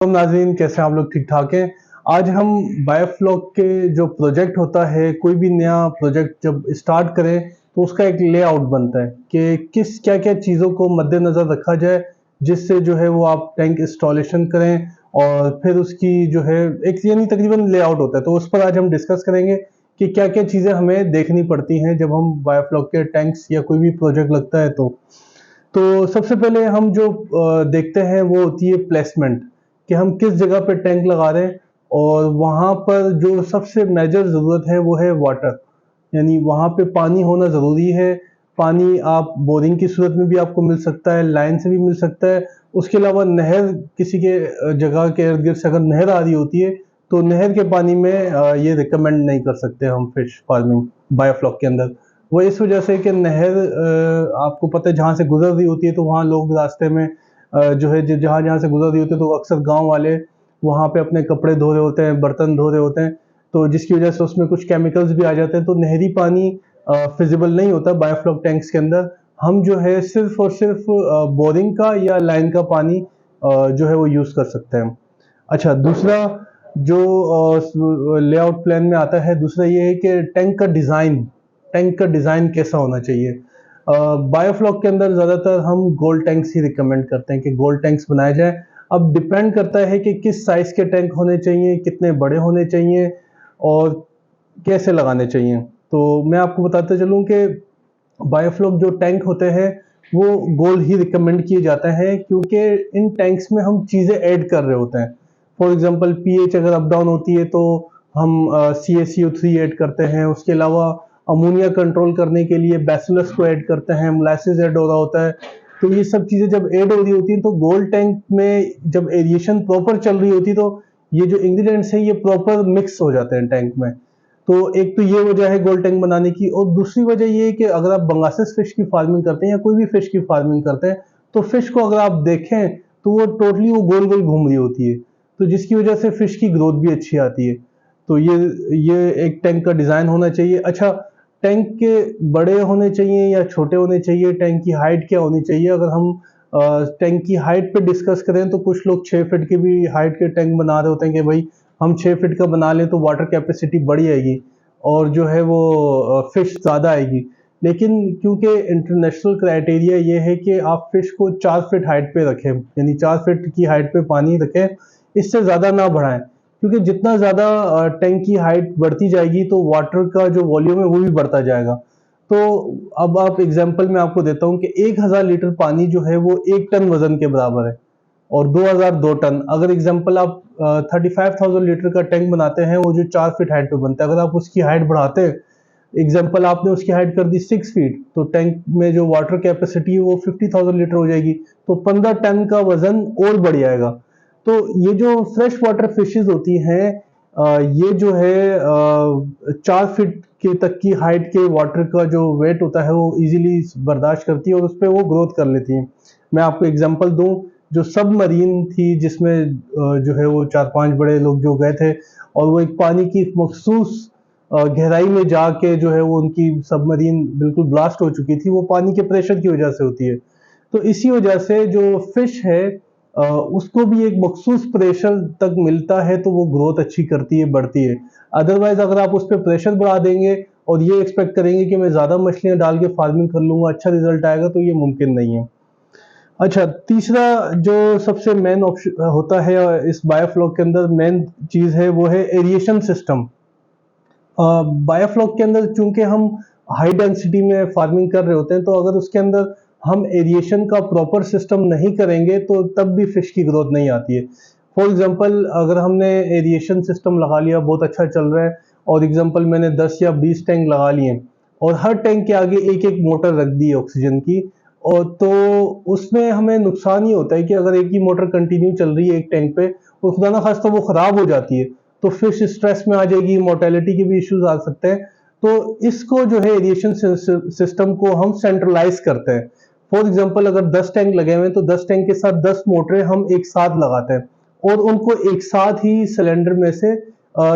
तो नाज़रीन, कैसे हैं आप लोग? ठीक ठाक हैं। आज हम बायोफ्लॉक के जो प्रोजेक्ट होता है, कोई भी नया प्रोजेक्ट जब स्टार्ट करें तो उसका एक लेआउट बनता है कि किस क्या-क्या चीज़ों को मद्देनज़र रखा जाए, जिससे जो है वो आप टैंक इंस्टॉलेशन करें और फिर उसकी जो है एक यानी तकरीबन लेआउट होता है। तो उस पर आज हम डिस्कस करेंगे कि क्या-क्या चीज़ें हमें देखनी पड़ती हैं जब हम बायोफ्लॉक के टैंक्स या कोई भी प्रोजेक्ट लगता है तो। तो सबसे पहले हम जो देखते हैं वो होती है प्लेसमेंट, कि हम किस जगह पे टैंक लगा रहे हैं और वहाँ पर जो सबसे मेजर ज़रूरत है वो है वाटर, यानी वहाँ पे पानी होना ज़रूरी है। पानी आप बोरिंग की सूरत में भी आपको मिल सकता है, लाइन से भी मिल सकता है। उसके अलावा नहर किसी के जगह के इर्द-गिर्द से अगर नहर आ रही होती है, तो नहर के पानी में ये रिकमेंड नहीं कर सकते हम फिश फार्मिंग बायोफ्लॉक के अंदर। वो इस वजह से कि नहर आपको पता है जहाँ से गुज़र रही होती है, तो वहाँ लोग रास्ते में जो है जहाँ-जहाँ से गुज़र रही होती है, तो अक्सर गाँव वाले वहाँ पे अपने कपड़े धो रहे होते हैं, बर्तन धो रहे होते हैं, तो जिसकी वजह से उसमें कुछ केमिकल्स भी आ जाते हैं, तो नहरी पानी फिज़िबल नहीं होता बायोफ्लॉक टैंक्स के अंदर। हम जो है सिर्फ़ और सिर्फ़ बोरिंग का या लाइन का पानी जो है वो यूज़ कर सकते हैं। अच्छा, दूसरा जो लेआउट प्लान में आता है, दूसरा ये है कि टैंक का डिज़ाइन कैसा होना चाहिए। बायोफ्लॉक के अंदर ज़्यादातर हम गोल टैंक्स ही रिकमेंड करते हैं कि गोल टैंक्स बनाए जाएँ। अब डिपेंड करता है कि किस साइज़ के टैंक होने चाहिए, कितने बड़े होने चाहिए और कैसे लगाने चाहिए। तो मैं आपको बताते चलूँ कि बायोफ्लॉक जो टैंक होते हैं, वो गोल ही रिकमेंड किए जाते हैं, क्योंकि इन टैंक्स में हम चीज़ें ऐड कर रहे होते हैं। फॉर एग्ज़ाम्पल पीएच अगर अप डाउन होती है तो हम CaCO3 ऐड करते हैं। उसके अलावा अमोनिया कंट्रोल करने के लिए बैसिलस को ऐड करते हैं, मोलासेस ऐड हो रहा होता है। तो ये सब चीज़ें जब ऐड हो रही होती हैं, तो गोल्ड टैंक में जब एरिएशन प्रॉपर चल रही होती है, तो ये जो इंग्रीडिएंट्स हैं ये प्रॉपर मिक्स हो जाते हैं टैंक में। तो एक तो ये वजह है गोल्ड टैंक बनाने की, और दूसरी वजह ये है कि अगर आप बंगासिस फिश की फार्मिंग करते हैं या कोई भी फिश की फार्मिंग करते हैं, तो फिश को अगर आप देखें तो वो टोटली वो गोल-गोल घूम रही होती है। तो जिसकी वजह से फिश की ग्रोथ भी अच्छी आती है। तो ये एक टैंक का डिज़ाइन होना चाहिए। अच्छा, टैंक के बड़े होने चाहिए या छोटे होने चाहिए, टैंक की हाइट क्या होनी चाहिए? अगर हम टैंक की हाइट पे डिस्कस करें तो कुछ लोग 6 फीट की भी हाइट के टैंक बना रहे होते हैं कि भाई हम 6 फीट का बना लें तो वाटर कैपेसिटी बढ़ जाएगी और जो है वो फिश ज़्यादा आएगी। लेकिन क्योंकि इंटरनेशनल क्राइटेरिया ये है कि आप फिश को 4 फीट हाइट पे रखें, यानी 4 फीट की हाइट पे पानी रखें, इससे ज़्यादा ना बढ़ाएँ। क्योंकि जितना ज़्यादा टैंक की हाइट बढ़ती जाएगी तो वाटर का जो वॉल्यूम है वो भी बढ़ता जाएगा। तो अब आप एग्ज़ाम्पल मैं आपको देता हूँ कि 1000 लीटर पानी जो है वो 1 टन वज़न के बराबर है और 2000 2 टन। अगर एग्ज़ाम्पल आप 35,000 लीटर का टैंक बनाते हैं, वो जो 4 फीट हाइट पे बनता है, अगर आप उसकी हाइट बढ़ाते हैं, एग्ज़ाम्पल आपने उसकी हाइट कर दी 6 फीट, तो टैंक में जो वाटर कैपेसिटी है वो 50,000 लीटर हो जाएगी, तो 15 टन का वज़न और बढ़ जाएगा। तो ये जो फ्रेश वाटर फिशेज़ होती हैं, ये जो है 4 फीट के तक की हाइट के वाटर का जो वेट होता है वो ईज़िली बर्दाश्त करती है और उसपे वो ग्रोथ कर लेती हैं। मैं आपको एग्ज़ाम्पल दूँ, जो सबमरीन थी जिसमें जो है वो 4-5 बड़े लोग जो गए थे और वो एक पानी की मखसूस गहराई में जाके जो है वो उनकी सबमरीन बिल्कुल ब्लास्ट हो चुकी थी, वो पानी के प्रेशर की वजह से होती है। तो इसी वजह से जो फिश है उसको भी एक मखसूस प्रेशर तक मिलता है तो वो ग्रोथ अच्छी करती है, बढ़ती है। अदरवाइज़ अगर आप उसपे प्रेशर बढ़ा देंगे और ये एक्सपेक्ट करेंगे कि मैं ज़्यादा मछलियाँ डाल के फार्मिंग कर लूँगा, अच्छा रिज़ल्ट आएगा, तो ये मुमकिन नहीं है। अच्छा, तीसरा जो सबसे मेन होता है इस बायोफ्लॉक के अंदर मेन चीज़ है वो है एरिएशन सिस्टम। बायोफ्लॉक के अंदर चूँकि हम हाई डेंसिटी में फार्मिंग कर रहे होते हैं, तो अगर उसके अंदर हम एरिएशन का प्रॉपर सिस्टम नहीं करेंगे तो तब भी फिश की ग्रोथ नहीं आती है। फॉर एग्ज़ाम्पल अगर हमने एरिएशन सिस्टम लगा लिया, बहुत अच्छा चल रहा है और एग्ज़ाम्पल मैंने 10 या 20 टैंक लगा लिए और हर टैंक के आगे एक-एक मोटर रख दी है ऑक्सीजन की, और तो उसमें हमें नुकसान ये होता है कि अगर एक ही मोटर कंटिन्यू चल रही है एक टैंक पे और खुदा ना खास्ता वो खराब हो जाती है, तो फिश स्ट्रेस में आ जाएगी, मोर्टेलिटी के भी इश्यूज आ सकते हैं। तो इसको जो है एरिएशन सिस्टम को हम सेंट्रलाइज करते हैं। फॉर एग्जांपल अगर 10 टैंक लगे हुए हैं तो 10 टैंक के साथ 10 मोटरें हम एक साथ लगाते हैं और उनको एक साथ ही सिलेंडर में से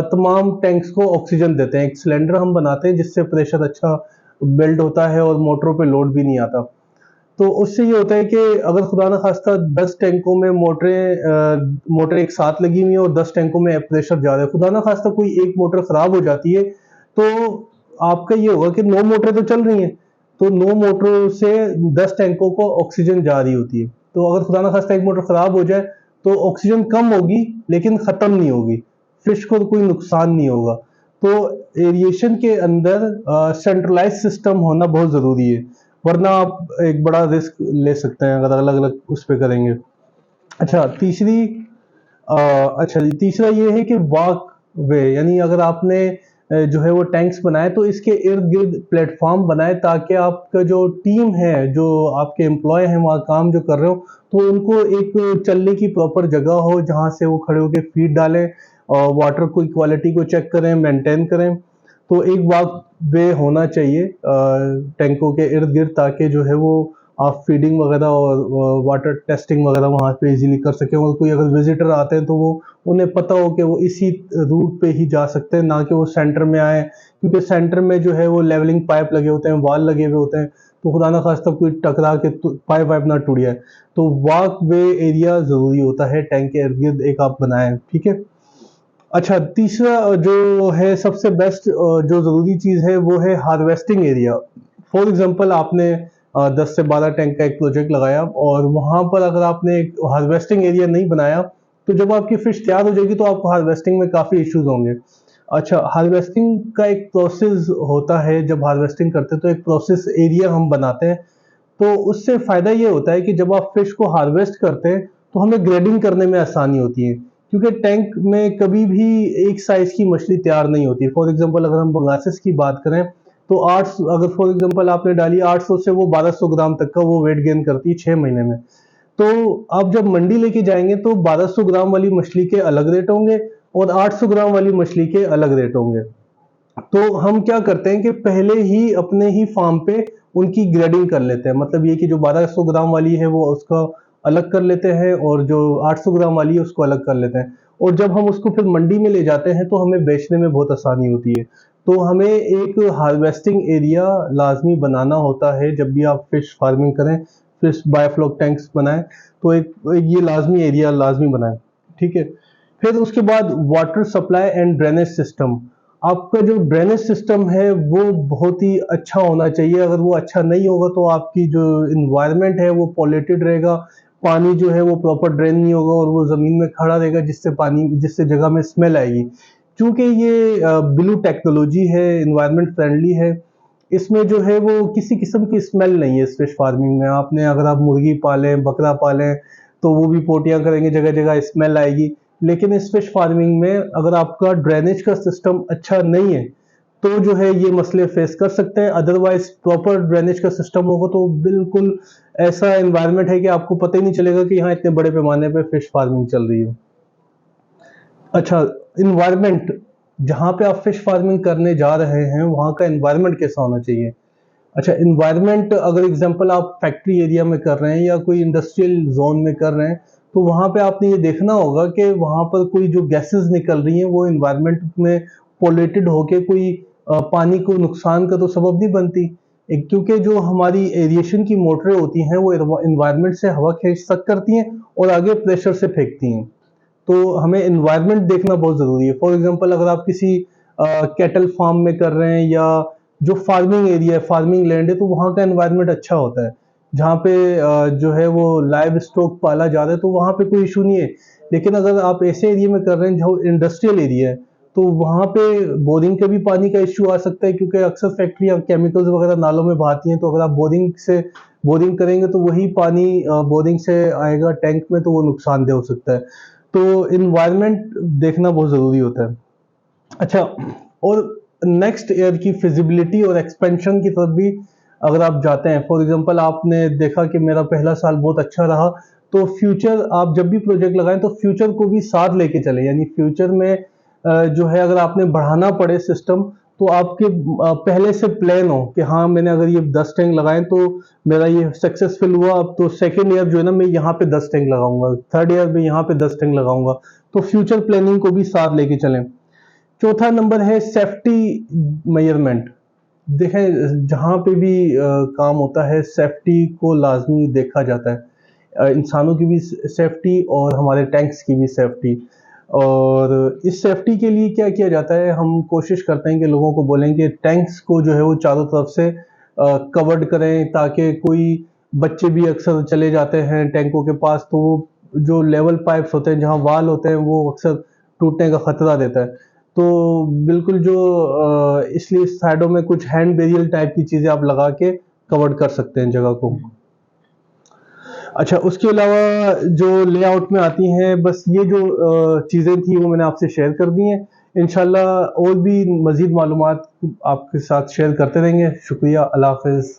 तमाम टैंक्स को ऑक्सीजन देते हैं। एक सिलेंडर हम बनाते हैं जिससे प्रेशर अच्छा बिल्ड होता है और मोटरों पे लोड भी नहीं आता। तो उससे ये होता है कि अगर खुदा ना खास्ता 10 टैंकों में मोटर एक साथ लगी हुई है और 10 टैंकों में प्रेशर जा रहा है, खुदा ना खास्ता कोई एक मोटर खराब हो जाती है, तो आपका ये होगा कि 9 मोटरें तो चल रही हैं, तो 9 मोटरों से 10 टैंकों को ऑक्सीजन जा रही होती है। तो अगर खुदा ना खास्ता एक मोटर खराब हो जाए तो ऑक्सीजन कम होगी लेकिन खत्म नहीं होगी, फिश को कोई नुकसान नहीं होगा। तो एविएशन के अंदर सेंट्रलाइज सिस्टम होना बहुत जरूरी है, वरना आप एक बड़ा रिस्क ले सकते हैं अगर अलग अलग उस पे करेंगे। अच्छा तीसरा ये है कि वॉक वे, यानी अगर आपने जो है वो टैंक्स बनाए तो इसके इर्द गिर्द प्लेटफॉर्म बनाए ताकि आपका जो टीम है, जो आपके एम्प्लॉय हैं वहाँ काम जो कर रहे हो, तो उनको एक चलने की प्रॉपर जगह हो जहाँ से वो खड़े होकर फीड डालें और वाटर की क्वालिटी को चेक करें, मेंटेन करें। तो एक वॉक वे होना चाहिए टैंकों के इर्द गिर्द, ताकि जो है वो आप फीडिंग वगैरह और वाटर टेस्टिंग वगैरह वहाँ पे इजीली कर सकें, और कोई अगर विजिटर आते हैं तो वो उन्हें पता हो कि वो इसी रूट पे ही जा सकते हैं, ना कि वो सेंटर में आए, क्योंकि सेंटर में जो है वो लेवलिंग पाइप लगे होते हैं, वाल लगे हुए होते हैं, तो खुदा ना खास्ता कोई टकरा के पाइप वाइप ना टूट जाए। तो वॉक वे एरिया जरूरी होता है टैंक के इर्द गिर्द एक आप बनाएं, ठीक है। अच्छा, तीसरा जो है सबसे बेस्ट जो ज़रूरी चीज़ है वो है हार्वेस्टिंग एरिया। फॉर एग्जांपल आपने 10 से 12 टैंक का एक प्रोजेक्ट लगाया और वहाँ पर अगर आपने एक हार्वेस्टिंग एरिया नहीं बनाया, तो जब आपकी फिश तैयार हो जाएगी तो आपको हार्वेस्टिंग में काफ़ी इश्यूज होंगे। अच्छा, हार्वेस्टिंग का एक प्रोसेस होता है, जब हार्वेस्टिंग करते हैं तो एक प्रोसेस एरिया हम बनाते हैं। तो उससे फ़ायदा ये होता है कि जब आप फिश को हार्वेस्ट करते हैं तो हमें ग्रेडिंग करने में आसानी होती है, क्योंकि टैंक में कभी भी एक साइज की मछली तैयार नहीं होती। फॉर एग्जांपल अगर हम बंगासिस की बात करें तो 800, अगर फॉर एग्जांपल आपने डाली 800 से वो 1200 ग्राम तक का वो वेट गेन करती है 6 महीने में। तो आप जब मंडी लेके जाएंगे तो 1200 ग्राम वाली मछली के अलग रेट होंगे और 800 ग्राम वाली मछली के अलग रेट होंगे। तो हम क्या करते हैं कि पहले ही अपने ही फार्म पे उनकी ग्रेडिंग कर लेते हैं, मतलब ये कि जो 1200 ग्राम वाली है वो उसका अलग कर लेते हैं और जो 800 ग्राम वाली है उसको अलग कर लेते हैं, और जब हम उसको फिर मंडी में ले जाते हैं तो हमें बेचने में बहुत आसानी होती है। तो हमें एक हार्वेस्टिंग एरिया लाजमी बनाना होता है जब भी आप फिश फार्मिंग करें, फिश बायोफ्लॉक टैंक्स बनाएं, तो एक ये लाजमी एरिया लाजमी बनाएं, ठीक है। फिर उसके बाद water supply and drainage system. आपका जो ड्रेनेज सिस्टम है वो बहुत ही अच्छा होना चाहिए, अगर वो अच्छा नहीं होगा तो आपकी जो इन्वायरमेंट है वो पॉल्यूटेड रहेगा, पानी जो है वो प्रॉपर ड्रेन नहीं होगा और वो ज़मीन में खड़ा रहेगा, जिससे जगह में स्मेल आएगी। चूँकि ये ब्लू टेक्नोलॉजी है, इन्वायरमेंट फ्रेंडली है, इसमें जो है वो किसी किस्म की स्मेल नहीं है। इस फिश फार्मिंग में आपने अगर आप मुर्गी पालें, बकरा पालें, तो वो भी पोटियाँ करेंगे, जगह जगह स्मेल आएगी। लेकिन इस फिश फार्मिंग में अगर आपका ड्रेनेज का सिस्टम अच्छा नहीं है तो जो है ये मसले फेस कर सकते हैं। अदरवाइज प्रॉपर ड्रेनेज का सिस्टम होगा तो बिल्कुल ऐसा एनवायरनमेंट है कि आपको पता ही नहीं चलेगा कि यहाँ इतने बड़े पैमाने पे फिश फार्मिंग चल रही है। अच्छा, इन्वायरमेंट, जहाँ पे आप फिश फार्मिंग करने जा रहे हैं वहाँ का इन्वायरमेंट कैसा होना चाहिए। अच्छा, इन्वायरमेंट अगर एग्जांपल आप फैक्ट्री एरिया में कर रहे हैं या कोई इंडस्ट्रियल जोन में कर रहे हैं, तो वहाँ पे आपने ये देखना होगा कि वहाँ पर कोई जो गैसेस निकल रही हैं वो इन्वायरमेंट में पोल्यूटेड होके कोई पानी को नुकसान का तो सबब नहीं बनती। क्योंकि जो हमारी एविएशन की मोटरें होती हैं वो इन्वायरमेंट से हवा खींच सक करती हैं और आगे प्रेशर से फेंकती हैं। तो हमें एनवायरनमेंट देखना बहुत ज़रूरी है। फॉर एग्जांपल अगर आप किसी कैटल फार्म में कर रहे हैं या जो फार्मिंग एरिया है, फार्मिंग लैंड है, तो वहाँ का एनवायरनमेंट अच्छा होता है। जहाँ पे जो है वो लाइव स्टॉक पाला जा रहा है तो वहाँ पे कोई इशू नहीं है। लेकिन अगर आप ऐसे एरिया में कर रहे हैं जो इंडस्ट्रियल एरिया है, तो वहाँ पे बोरिंग का भी पानी का इश्यू आ सकता है, क्योंकि अक्सर फैक्ट्रियाँ केमिकल्स वगैरह नालों में बहाती हैं, तो अगर आप बोरिंग करेंगे तो वही पानी बोरिंग से आएगा टैंक में, तो वो नुकसानदेह हो सकता है। तो इन्वायरमेंट देखना बहुत ज़रूरी होता है। अच्छा, और नेक्स्ट ईयर की फिजिबिलिटी और एक्सपेंशन की तरफ भी अगर आप जाते हैं, फॉर एग्जांपल आपने देखा कि मेरा पहला साल बहुत अच्छा रहा, तो फ्यूचर आप जब भी प्रोजेक्ट लगाएं तो फ्यूचर को भी साथ लेके चलें, यानी फ्यूचर में जो है अगर आपने बढ़ाना पड़े सिस्टम, तो आपके पहले से प्लान हो कि हाँ मैंने अगर ये 10 टैंक लगाए तो मेरा ये सक्सेसफुल हुआ, अब तो सेकेंड ईयर जो है ना मैं यहाँ पे 10 टैंक लगाऊंगा, थर्ड ईयर में यहाँ पे 10 टैंक लगाऊंगा। तो फ्यूचर प्लानिंग को भी साथ लेके चलें। चौथा नंबर है सेफ्टी मेजरमेंट। देखें जहाँ पे भी काम होता है सेफ्टी को लाज़मी देखा जाता है। इंसानों की भी सेफ्टी और हमारे टैंक्स की भी सेफ्टी। और इस सेफ्टी के लिए क्या किया जाता है, हम कोशिश करते हैं कि लोगों को बोलें कि टैंक्स को जो है वो चारों तरफ से कवर्ड करें, ताकि कोई बच्चे भी अक्सर चले जाते हैं टैंकों के पास, तो वो जो लेवल पाइप्स होते हैं, जहाँ वाल होते हैं, वो अक्सर टूटने का खतरा देता है। तो बिल्कुल जो इसलिए साइडों में कुछ हैंड बैरियर टाइप की चीज़ें आप लगा के कवर्ड कर सकते हैं जगह को। अच्छा, उसके अलावा जो लेआउट में आती हैं, बस ये जो चीज़ें थी वो मैंने आपसे शेयर कर दी हैं। इंशाल्लाह और भी मज़ीद मालूमात आपके साथ शेयर करते रहेंगे। शुक्रिया, अल्लाह हाफ़िज़।